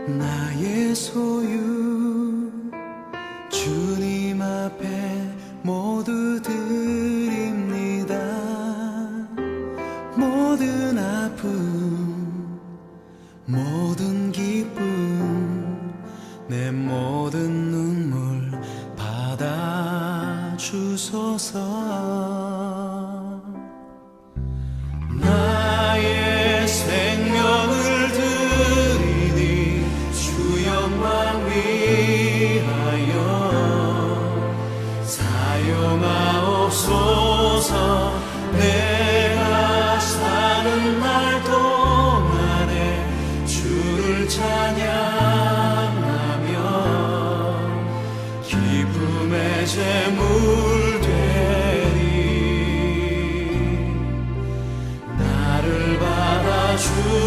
나의 소유 주님 앞에 모두 드립니다. 모든 아픔 모든 기쁨 내 모든 눈물 받아주소서. 나의 생명을 드리니 주 영광 위하여 사용하옵소서. 내가 사는 날 동안에 주를 찬양하며 기쁨의 제물 되리. 나를 받아주소서.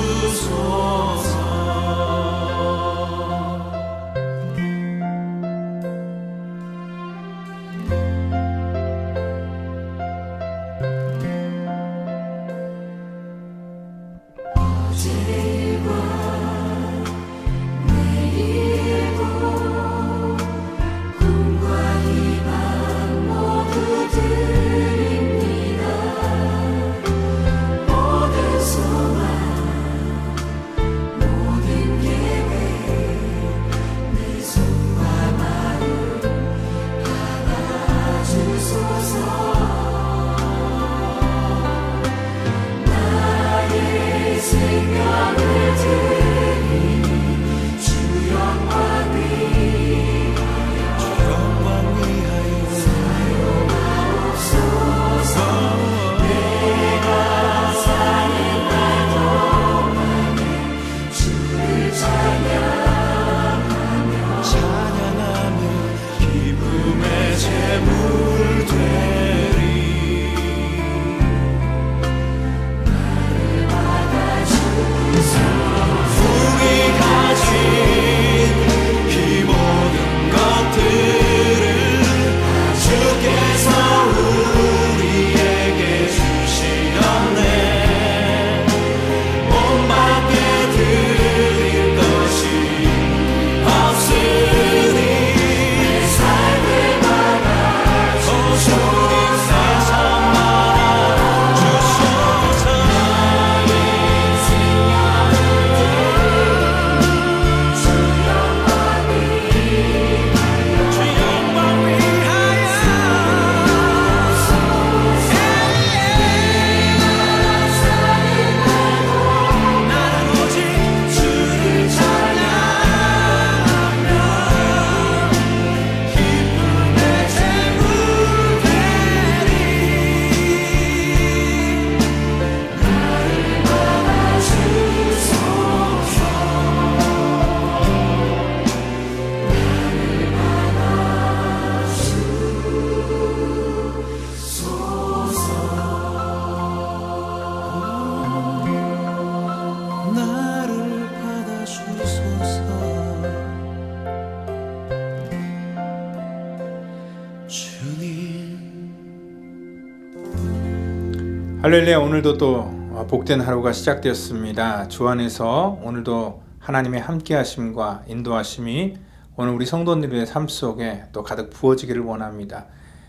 할렐루야. 오늘도 또 복된 하루가 시작되었습니다. 주 안에서 오늘도 하나님의 함께 하심과 인도하심이 오늘 우리 성도님들의 삶 속에 또 가득 부어지기를 원합니다.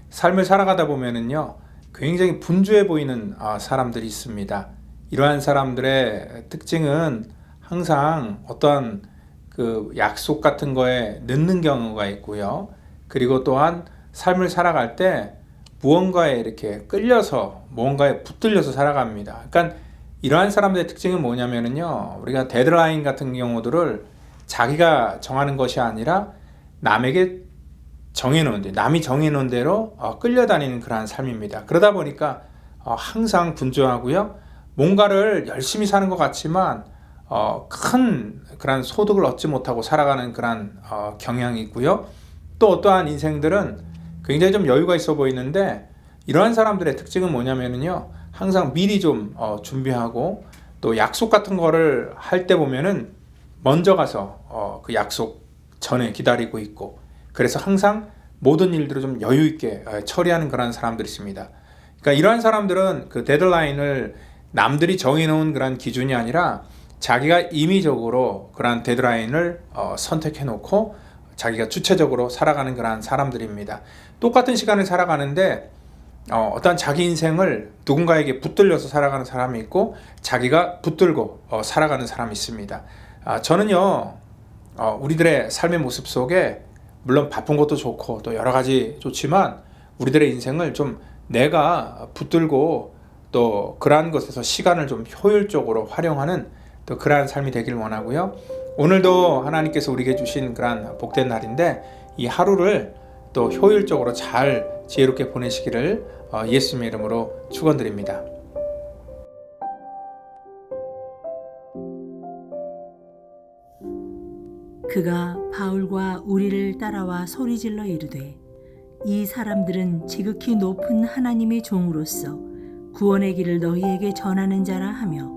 삶을 살아가다 보면은요, 굉장히 분주해 보이는 사람들이 있습니다. 이러한 사람들의 특징은 항상 어떠한 그 약속 같은 거에 늦는 경우가 있고요. 그리고 또한 삶을 살아갈 때 무언가에 이렇게 끌려서 무언가에 붙들려서 살아갑니다. 그러니까 이러한 사람들의 특징은 뭐냐면요, 우리가 데드라인 같은 경우들을 자기가 정하는 것이 아니라 남에게 남이 정해놓은 대로 끌려다니는 그러한 삶입니다. 그러다 보니까 항상 분주하고요, 뭔가를 열심히 사는 것 같지만 큰 그런 소득을 얻지 못하고 살아가는 그런 경향이 있고요. 또 어떠한 인생들은 굉장히 좀 여유가 있어 보이는데, 이러한 사람들의 특징은 뭐냐면요, 항상 미리 좀 준비하고, 또 약속 같은 거를 할 때 보면은 먼저 가서 그 약속 전에 기다리고 있고, 그래서 항상 모든 일들을 좀 여유 있게 처리하는 그런 사람들이 있습니다. 그러니까 이러한 사람들은 그 데드라인을 남들이 정해놓은 그런 기준이 아니라 자기가 임의적으로 그러한 데드라인을 선택해 놓고 자기가 주체적으로 살아가는 그러한 사람들입니다. 똑같은 시간을 살아가는데 어떤 자기 인생을 누군가에게 붙들려서 살아가는 사람이 있고 자기가 붙들고 살아가는 사람이 있습니다. 저는요 우리들의 삶의 모습 속에 물론 바쁜 것도 좋고 또 여러 가지 좋지만 우리들의 인생을 좀 내가 붙들고 또 그러한 것에서 시간을 좀 효율적으로 활용하는 또 그러한 삶이 되길 원하고요. 오늘도 하나님께서 우리에게 주신 그러한 복된 날인데 이 하루를 또 효율적으로 잘 지혜롭게 보내시기를 예수님의 이름으로 축원드립니다. 그가 바울과 우리를 따라와 소리질러 이르되 이 사람들은 지극히 높은 하나님의 종으로서 구원의 길을 너희에게 전하는 자라 하며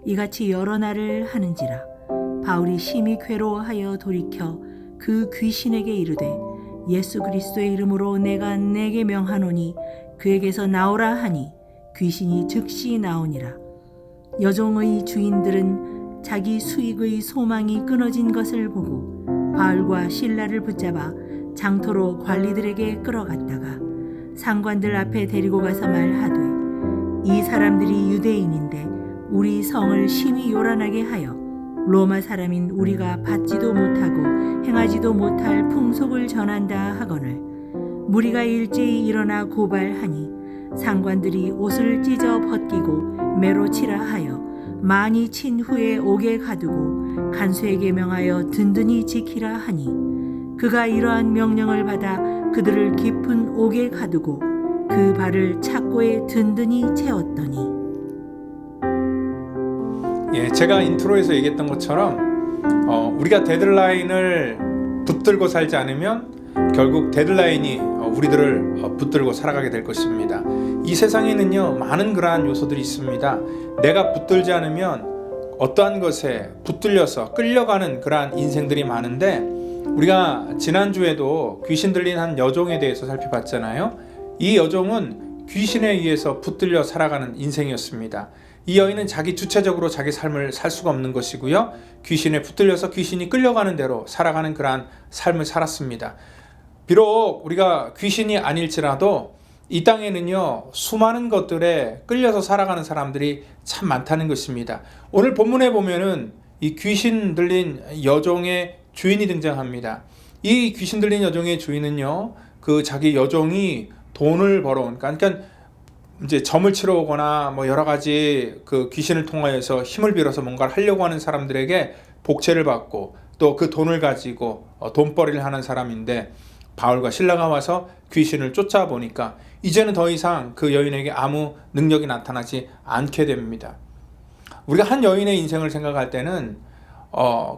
이같이 여러 날을 하는지라. 바울이 심히 괴로워하여 돌이켜 그 귀신에게 이르되 예수 그리스도의 이름으로 내가 내게 명하노니 그에게서 나오라 하니 귀신이 즉시 나오니라. 여종의 주인들은 자기 수익의 소망이 끊어진 것을 보고 바울과 실라를 붙잡아 장터로 관리들에게 끌어갔다가 상관들 앞에 데리고 가서 말하되 이 사람들이 유대인인데 우리 성을 심히 요란하게 하여 로마 사람인 우리가 받지도 못하고 행하지도 못할 풍속을 전한다 하거늘 무리가 일제히 일어나 고발하니 상관들이 옷을 찢어 벗기고 매로 치라 하여 많이 친 후에 옥에 가두고 간수에게 명하여 든든히 지키라 하니 그가 이러한 명령을 받아 그들을 깊은 옥에 가두고 그 발을 착고에 든든히 채웠더니 제가 인트로에서 얘기했던 것처럼 우리가 데드라인을 붙들고 살지 않으면 결국 데드라인이 우리들을 붙들고 살아가게 될 것입니다. 이 세상에는요 많은 그러한 요소들이 있습니다. 내가 붙들지 않으면 어떠한 것에 붙들려서 끌려가는 그러한 인생들이 많은데 우리가 지난주에도 귀신 들린 한 여종에 대해서 살펴봤잖아요. 이 여종은 귀신에 의해서 붙들려 살아가는 인생이었습니다. 이 여인은 자기 주체적으로 자기 삶을 살 수가 없는 것이고요. 귀신에 붙들려서 귀신이 끌려가는 대로 살아가는 그러한 삶을 살았습니다. 비록 우리가 귀신이 아닐지라도 이 땅에는요 수많은 것들에 끌려서 살아가는 사람들이 참 많다는 것입니다. 오늘 본문에 보면은 이 귀신 들린 여종의 주인이 등장합니다. 이 귀신 들린 여종의 주인은요 그 자기 여종이 돈을 벌어온 그러니까 이제 점을 치러 오거나 뭐 여러 가지 그 귀신을 통하여서 힘을 빌어서 뭔가를 하려고 하는 사람들에게 복채를 받고 또 그 돈을 가지고 돈벌이를 하는 사람인데 바울과 실라가 와서 귀신을 쫓아보니까 이제는 더 이상 그 여인에게 아무 능력이 나타나지 않게 됩니다. 우리가 한 여인의 인생을 생각할 때는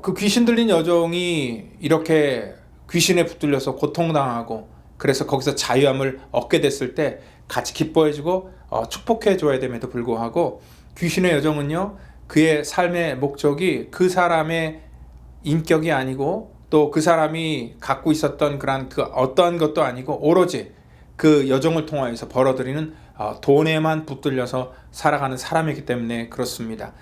그 귀신 들린 여종이 이렇게 귀신에 붙들려서 고통당하고 그래서 거기서 자유함을 얻게 됐을 때 같이 기뻐해주고 축복해줘야 됨에도 불구하고 귀신의 여종은요 그의 삶의 목적이 그 사람의 인격이 아니고 또 그 사람이 갖고 있었던 그런 그 어떠한 것도 아니고 오로지 그 여종을 통하여서 벌어들이는 돈에만 붙들려서 살아가는 사람이기 때문에 그렇습니다.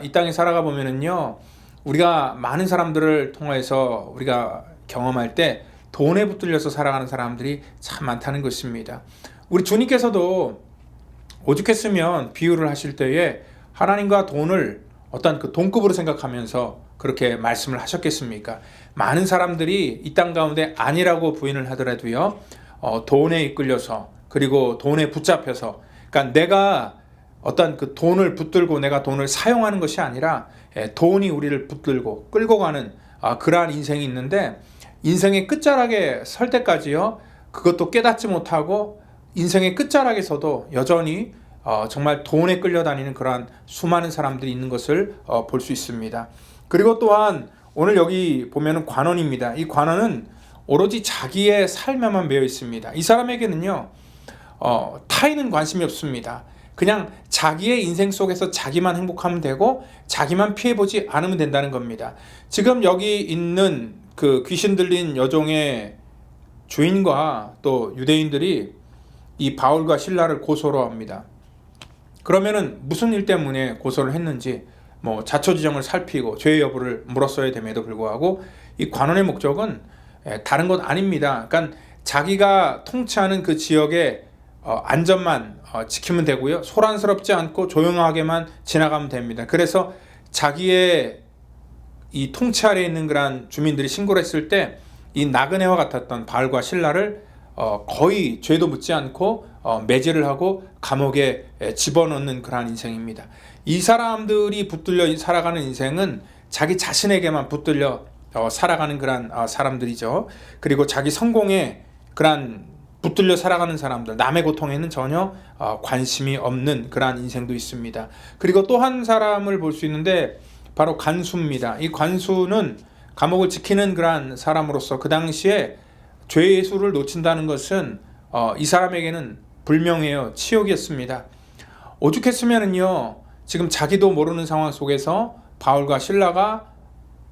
이 땅에 살아가 보면은요 우리가 많은 사람들을 통해서 우리가 경험할 때 돈에 붙들려서 살아가는 사람들이 참 많다는 것입니다. 우리 주님께서도 오죽했으면 비유를 하실 때에 하나님과 돈을 어떤 그 돈급으로 생각하면서 그렇게 말씀을 하셨겠습니까? 많은 사람들이 이 땅 가운데 아니라고 부인을 하더라도요 돈에 이끌려서 그리고 돈에 붙잡혀서 그러니까 내가 어떤 그 돈을 붙들고 내가 돈을 사용하는 것이 아니라 돈이 우리를 붙들고 끌고 가는 그러한 인생이 있는데 인생의 끝자락에 설 때까지요 그것도 깨닫지 못하고 인생의 끝자락에서도 여전히 정말 돈에 끌려다니는 그러한 수많은 사람들이 있는 것을 볼 수 있습니다. 그리고 또한 오늘 여기 보면은 관원입니다. 이 관원은 오로지 자기의 삶에만 매여 있습니다. 이 사람에게는요 타인은 관심이 없습니다. 그냥 자기의 인생 속에서 자기만 행복하면 되고 자기만 피해보지 않으면 된다는 겁니다. 지금 여기 있는 그 귀신 들린 여종의 주인과 또 유대인들이 이 바울과 실라를 고소로 합니다. 그러면은 무슨 일 때문에 고소를 했는지 뭐 자초지종을 살피고 죄의 여부를 물었어야 됨에도 불구하고 이 관원의 목적은 다른 것 아닙니다. 그러니까 자기가 통치하는 그 지역의 안전만 지키면 되고요. 소란스럽지 않고 조용하게만 지나가면 됩니다. 그래서 자기의 이 통치 아래에 있는 그런 주민들이 신고를 했을 때 이 나그네와 같았던 바알과 실라를 거의 죄도 묻지 않고 매질을 하고 감옥에 집어넣는 그러한 인생입니다. 이 사람들이 붙들려 살아가는 인생은 자기 자신에게만 붙들려 살아가는 그러한 사람들이죠. 그리고 자기 성공에 그러한 붙들려 살아가는 사람들, 남의 고통에는 전혀 관심이 없는 그러한 인생도 있습니다. 그리고 또 한 사람을 볼 수 있는데 바로 간수입니다. 이 간수는 감옥을 지키는 그러한 사람으로서 그 당시에 죄의 수를 놓친다는 것은 이 사람에게는 불명예요, 치욕이었습니다. 오죽했으면은요, 지금 자기도 모르는 상황 속에서 바울과 실라가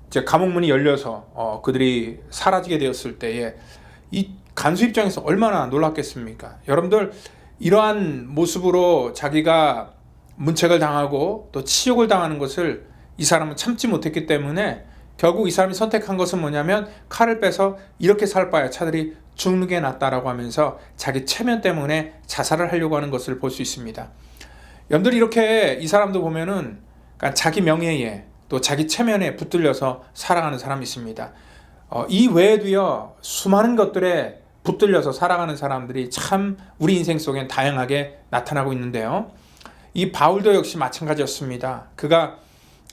이제 감옥문이 열려서 그들이 사라지게 되었을 때에 이 간수 입장에서 얼마나 놀랐겠습니까? 여러분들, 이러한 모습으로 자기가 문책을 당하고 또 치욕을 당하는 것을 이 사람은 참지 못했기 때문에 결국 이 사람이 선택한 것은 뭐냐면 칼을 빼서 이렇게 살 바에 차라리 죽는 게 낫다라고 하면서 자기 체면 때문에 자살을 하려고 하는 것을 볼 수 있습니다. 여러분들, 이렇게 이 사람도 보면은 그러니까 자기 명예에 또 자기 체면에 붙들려서 살아가는 사람이 있습니다. 이 외에도요, 수많은 것들에 붙들려서 살아가는 사람들이 참 우리 인생 속엔 다양하게 나타나고 있는데요. 이 바울도 역시 마찬가지였습니다. 그가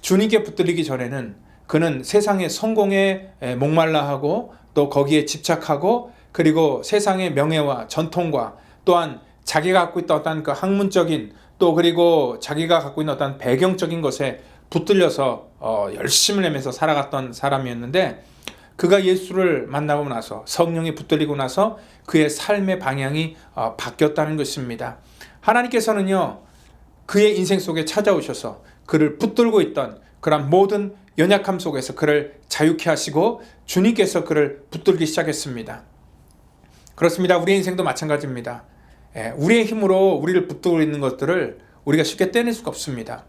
주님께 붙들리기 전에는 그는 세상의 성공에 목말라하고 또 거기에 집착하고 그리고 세상의 명예와 전통과 또한 자기가 갖고 있던 어떤 그 학문적인 또 그리고 자기가 갖고 있는 어떤 배경적인 것에 붙들려서 열심을 내면서 살아갔던 사람이었는데 그가 예수를 만나고 나서 성령에 붙들리고 나서 그의 삶의 방향이 바뀌었다는 것입니다. 하나님께서는요, 그의 인생 속에 찾아오셔서 그를 붙들고 있던 그런 모든 연약함 속에서 그를 자유케 하시고 주님께서 그를 붙들기 시작했습니다. 그렇습니다. 우리의 인생도 마찬가지입니다. 우리의 힘으로 우리를 붙들고 있는 것들을 우리가 쉽게 떼낼 수가 없습니다.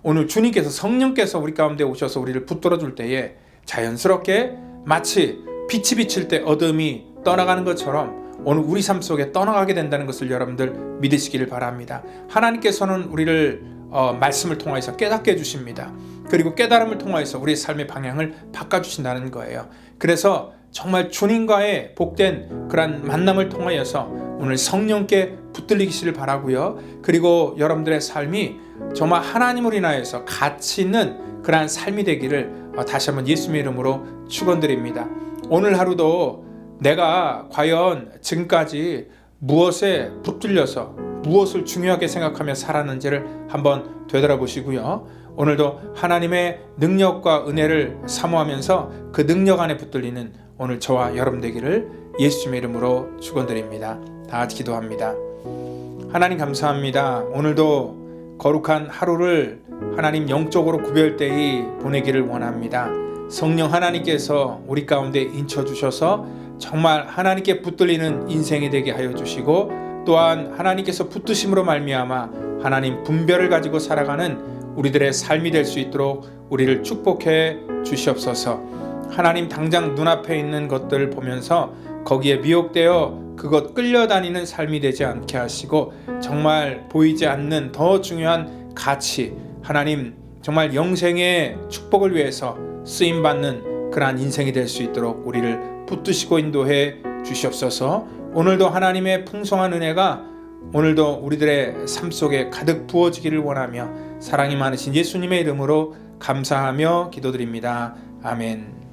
오늘 주님께서 성령께서 우리 가운데 오셔서 우리를 붙들어 줄 때에 자연스럽게 마치 빛이 비칠 때 어둠이 떠나가는 것처럼 오늘 우리 삶 속에 떠나가게 된다는 것을 여러분들 믿으시기를 바랍니다. 하나님께서는 우리를 말씀을 통해서 깨닫게 해주십니다. 그리고 깨달음을 통해서 우리의 삶의 방향을 바꿔주신다는 거예요. 그래서 정말 주님과의 복된 그런 만남을 통하여서 오늘 성령께 붙들리기를 바라고요. 그리고 여러분들의 삶이 정말 하나님을 인하여서 가치 있는 그러한 삶이 되기를 다시 한번 예수님의 이름으로 축원드립니다. 오늘 하루도 내가 과연 지금까지 무엇에 붙들려서 무엇을 중요하게 생각하며 살았는지를 한번 되돌아보시고요. 오늘도 하나님의 능력과 은혜를 사모하면서 그 능력 안에 붙들리는 오늘 저와 여러분 되기를 예수님의 이름으로 축원드립니다. 다 같이 기도합니다. 하나님 감사합니다. 오늘도 거룩한 하루를 하나님 영적으로 구별되이 보내기를 원합니다. 성령 하나님께서 우리 가운데 인쳐주셔서 정말 하나님께 붙들리는 인생이 되게 하여 주시고 또한 하나님께서 붙드심으로 말미암아 하나님 분별을 가지고 살아가는 우리들의 삶이 될 수 있도록 우리를 축복해 주시옵소서. 하나님 당장 눈앞에 있는 것들을 보면서 거기에 미혹되어 그것 끌려다니는 삶이 되지 않게 하시고 정말 보이지 않는 더 중요한 가치 하나님 정말 영생의 축복을 위해서 쓰임받는 그러한 인생이 될 수 있도록 우리를 붙드시고 인도해 주시옵소서. 오늘도 하나님의 풍성한 은혜가 오늘도 우리들의 삶 속에 가득 부어지기를 원하며 사랑이 많으신 예수님의 이름으로 감사하며 기도드립니다. 아멘.